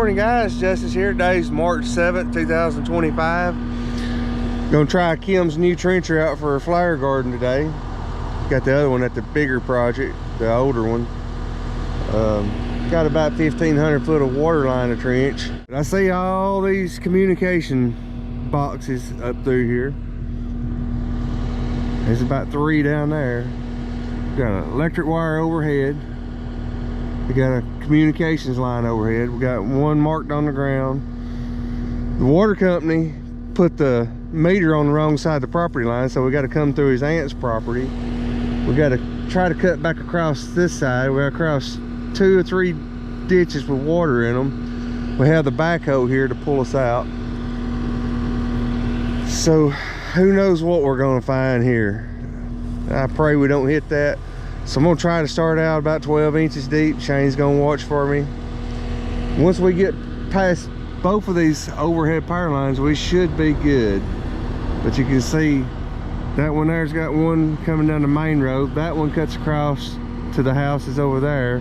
morning, guys. Justice here. Today's March 7th, 2025. Gonna try Kim's new trencher out for a flower garden today. Got the other one at the bigger project, the older one. Got about 1,500 foot of water line to trench. But I see all these communication boxes up through here. There's about 3 down there. Got an electric wire overhead. We got a communications line overhead. We got one marked on the ground. The water company put the meter on the wrong side of the property line, so we got to come through his aunt's property. We got to try to cut back across this side. We got to cross 2 or 3 ditches with water in them. We have the backhoe here to pull us out. So who knows what we're going to find here. I pray we don't hit that. So I'm gonna try to start out about 12 inches deep. Shane's gonna watch for me. Once we get past both of these overhead power lines, we should be good. But you can see that one there's got one coming down the main road. That one cuts across to the houses over there.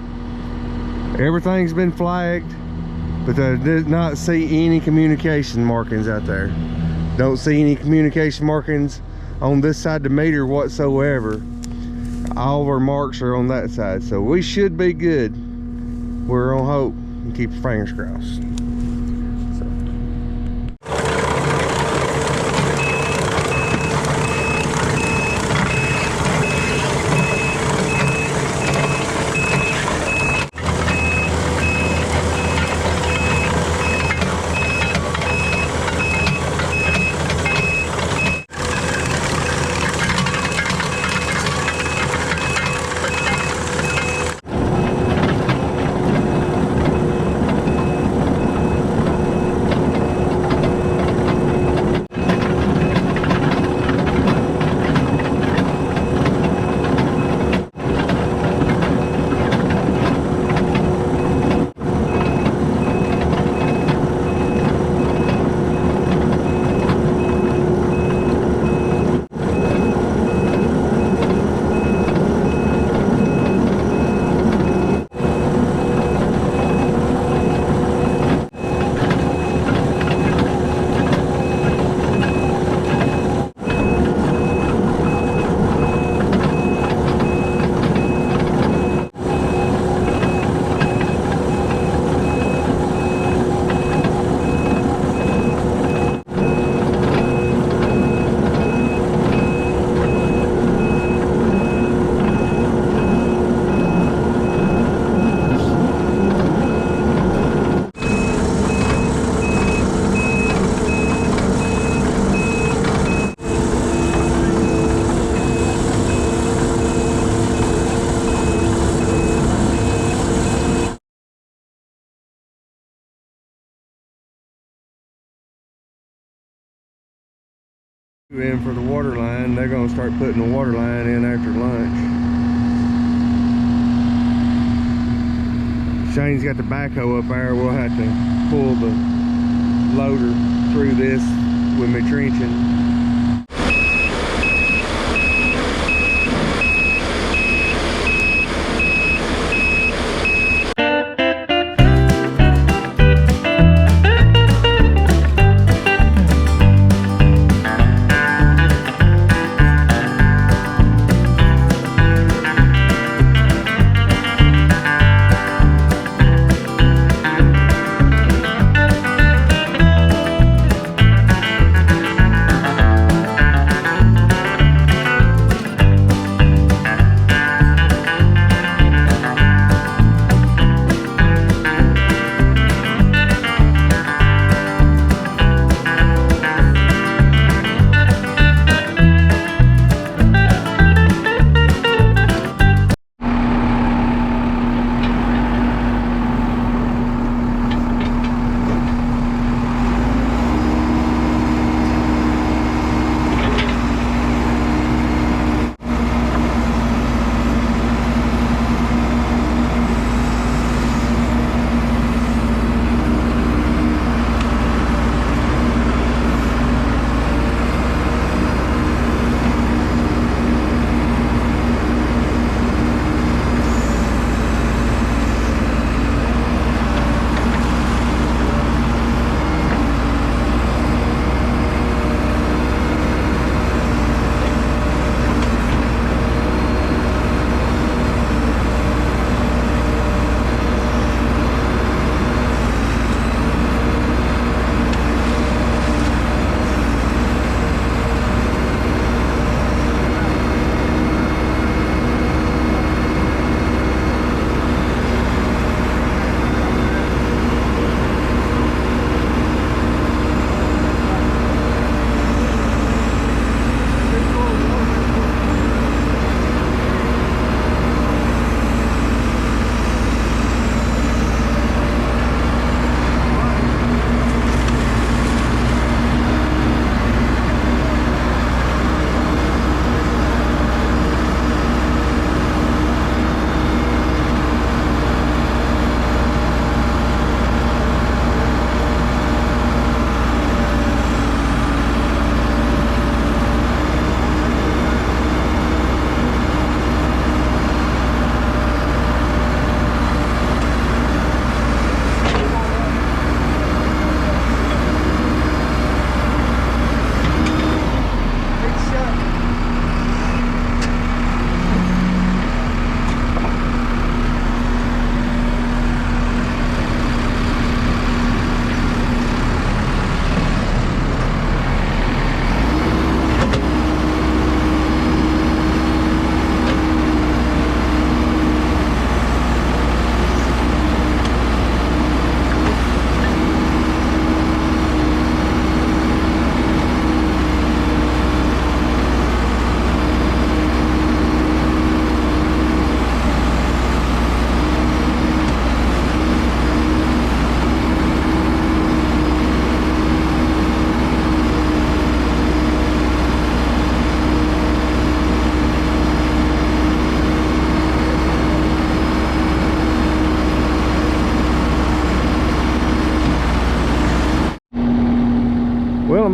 Everything's been flagged, but I did not see any communication markings out there. Don't see any communication markings on this side of the meter whatsoever. All of our marks are on that side, so we should be good. We're on hope and keep your fingers crossed. In for the water line. They're going to start putting the water line in after lunch. Shane's got the backhoe up there. We'll have to pull the loader through this with me trenching.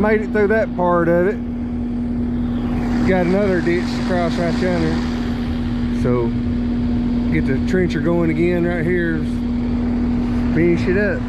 made it through that part of it. Got another ditch to cross right yonder. So get the trencher going again right here. Finish it up.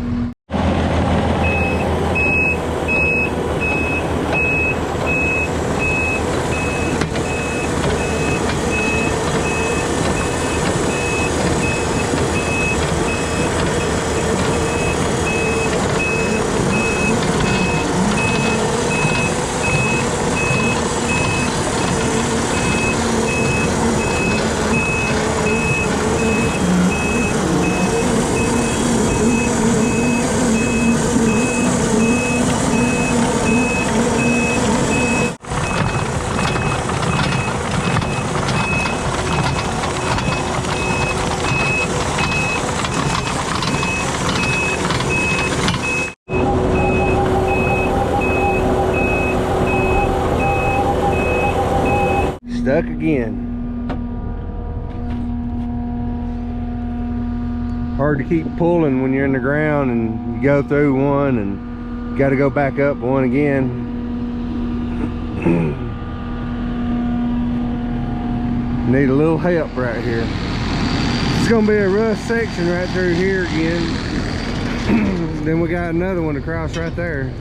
Stuck again. Hard to keep pulling when you're in the ground and you go through one and you got to go back up one again. Need a little help right here. It's gonna be a rough section right through here again. Then we got another one to cross right there.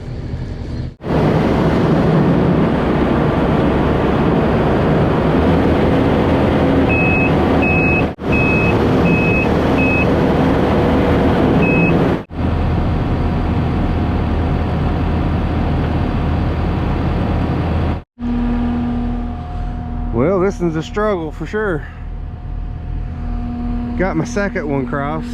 Well, this one's a struggle for sure. Got my second one crossed.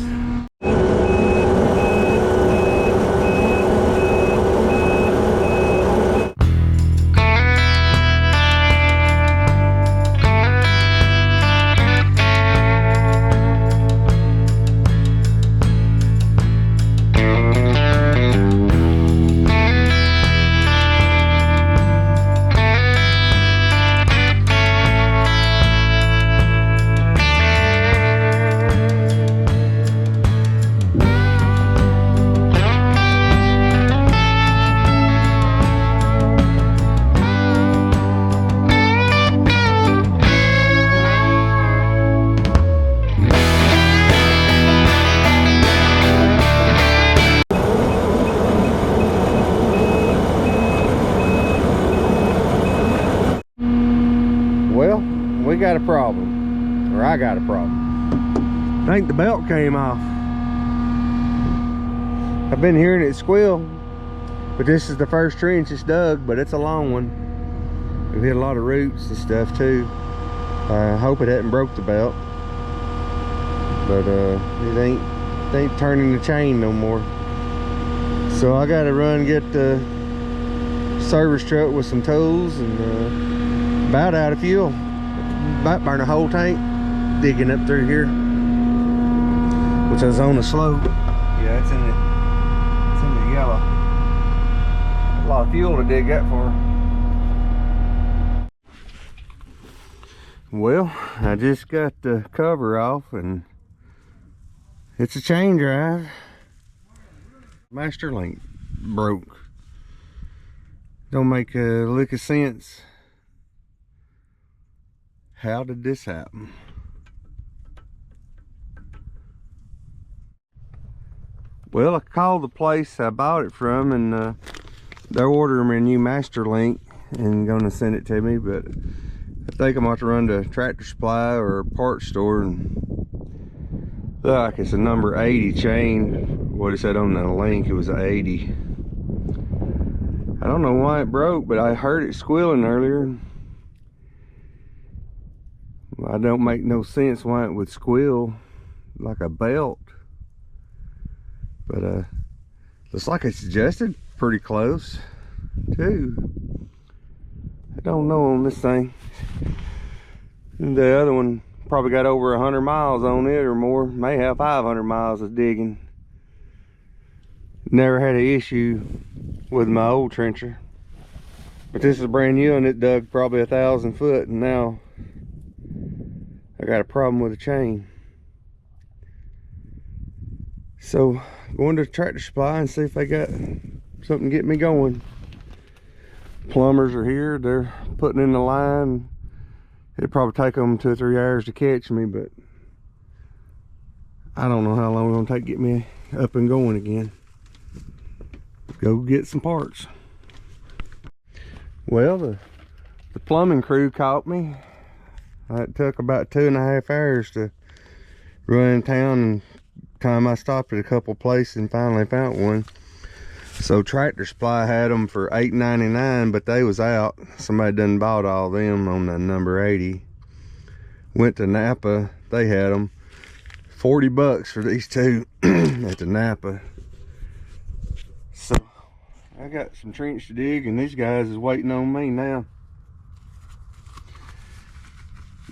We got a problem, or I got a problem. I think the belt came off. I've been hearing it squeal, but this is the first trench it's dug, but it's a long one. We've hit a lot of roots and stuff too. I hope it hadn't broke the belt, but it ain't turning the chain no more. So I gotta run get the service truck with some tools and about out of fuel. Might burn a whole tank digging up through here, which is on the slope. Yeah, it's in the yellow. A lot of fuel to dig that for. Well, I just got the cover off and it's a chain drive. Master link broke. Don't make a lick of sense. How did this happen? Well, I called the place I bought it from and they're ordering me a new master link and gonna send it to me, but I think I'm about to run to Tractor Supply or a parts store and look like it's a number 80 chain. What it said on the link, it was an 80. I don't know why it broke, but I heard it squealing earlier. I don't make no sense why it would squeal like a belt, but looks like it's adjusted pretty close too. I don't know on this thing. The other one probably got over 100 miles on it or more, may have 500 miles of digging. Never had an issue with my old trencher, but this is brand new and it dug probably 1,000 foot, and now I got a problem with the chain. So going to Tractor Supply and see if they got something to get me going. Plumbers are here. They're putting in the line. It'd probably take them 2 or 3 hours to catch me, but I don't know how long it's gonna take to get me up and going again. Go get some parts. Well, the plumbing crew caught me. It took about 2.5 hours to run in town, and time I stopped at a couple places and finally found one. So Tractor Supply had them for $8.99, but they was out. Somebody done bought all them on the number 80. Went to Napa, they had them. 40 bucks for these two at the Napa. So I got some trench to dig, and these guys is waiting on me now.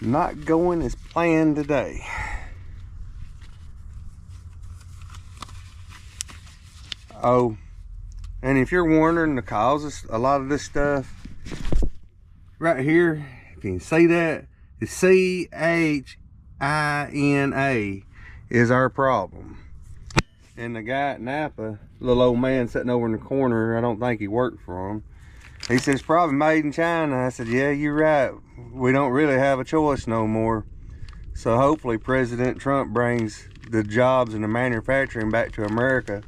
Not going as planned today. Oh, and if you're wondering the causes, a lot of this stuff right here, if you can see that, the CHINA is our problem. And the guy at Napa, little old man sitting over in the corner, I don't think he worked for him. He says, it's probably made in China. I said, yeah, you're right. We don't really have a choice no more. So hopefully President Trump brings the jobs and the manufacturing back to America.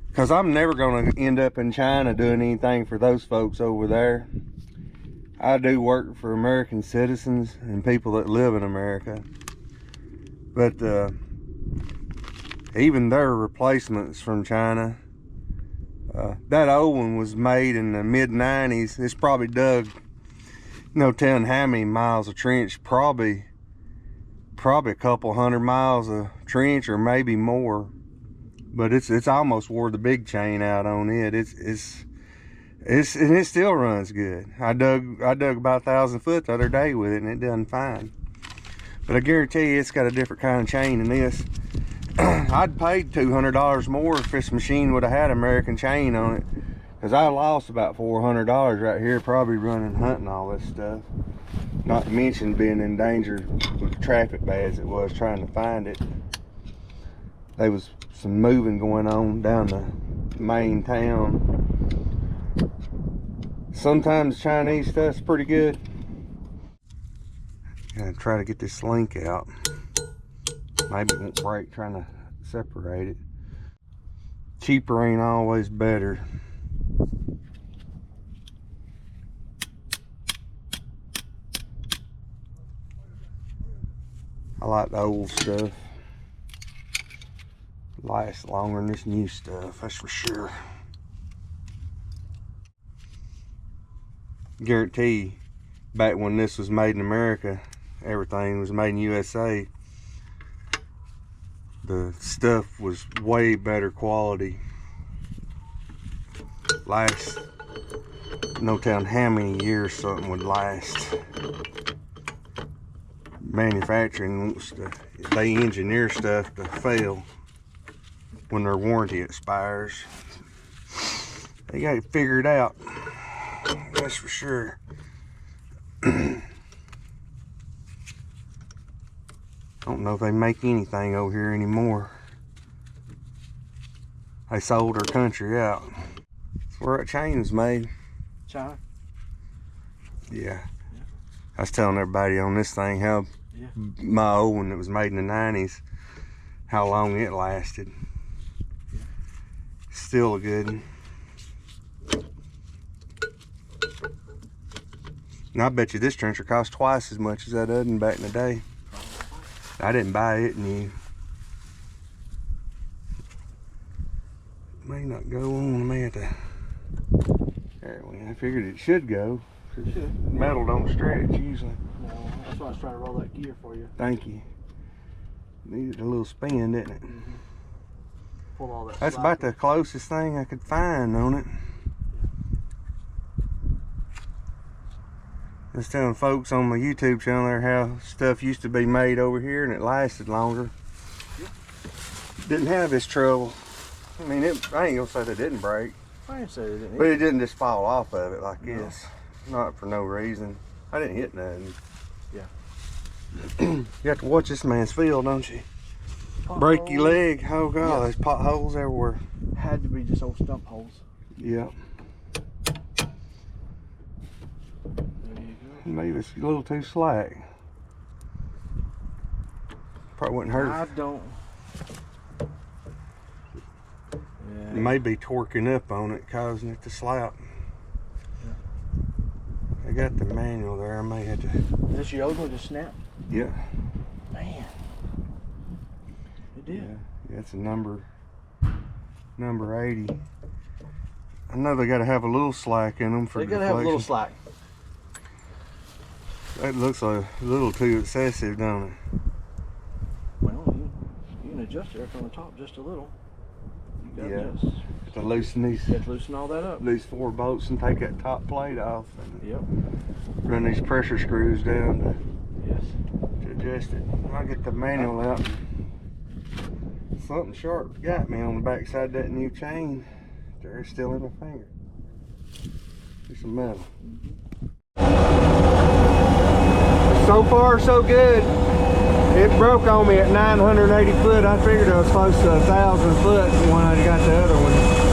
Because I'm never going to end up in China doing anything for those folks over there. I do work for American citizens and people that live in America. But even their replacements from China, that old one was made in the mid-90s. It's probably dug, no telling how many miles of trench, probably a couple 100 miles of trench or maybe more. But it's almost wore the big chain out on it. And it still runs good. I dug about 1,000 foot the other day with it, and it done fine. But I guarantee you, it's got a different kind of chain than this. I'd paid $200 more if this machine would have had American chain on it, because I lost about $400 right here, probably running, hunting all this stuff. Not to mention being in danger with the traffic bad as it was trying to find it. There was some moving going on down the main town. Sometimes Chinese stuff's pretty good. Gotta try to get this link out. Maybe it won't break trying to separate it. Cheaper ain't always better. I like the old stuff. Lasts longer than this new stuff, that's for sure. Guarantee back when this was made in America, everything was made in USA, the stuff was way better quality. Last, no telling how many years something would last. Manufacturing wants to, they engineer stuff to fail when their warranty expires. They got it figured out, that's for sure. I don't know if they make anything over here anymore. They sold our country out. That's where that chain was made. China? Yeah. I was telling everybody on this thing how my old one that was made in the 90s, how long it lasted. Still a good one. And I bet you this trencher cost twice as much as that other one back in the day. I didn't buy it new. May not go on. I may have to. There, I figured it should go. It should. Metal don't stretch usually. No, that's why I was trying to roll that gear for you. Thank you. Needed a little spin, didn't it? Mm-hmm. Pull all that. That's about the closest thing I could find on it. I was telling folks on my YouTube channel there how stuff used to be made over here and it lasted longer. Yep. Didn't have this trouble. I mean, I ain't gonna say that it didn't break. I didn't say it didn't. But it didn't just fall off of it like this. Not for no reason. I didn't hit nothing. Yeah. You have to watch this man's field, don't you? Potholes. Break your leg. Oh God, Yeah. there's potholes everywhere. Had to be just old stump holes. Yeah. Maybe it's a little too slack. Probably wouldn't hurt. I don't. It Yeah. may be torquing up on it, causing it to slap. I got the manual there. I may have to. Is this your old one just snapped? Yeah. Man. It did. Yeah, it's a number 80. I know they got to have a little slack in them for They gotta deflection. have a little slack. That looks a little too excessive, don't it? Well, you can adjust it from the top just a little. You gotta Yeah. just To loosen these you have to loosen all that up. 4 bolts and take that top plate off and Yep. run these pressure screws down Yes. to adjust it. I'll get the manual out. Something sharp got me on the back side of that new chain. There's still in my finger. There's some metal. So far, so good. It broke on me at 980 foot. I figured it was close to 1,000 foot when I got the other one.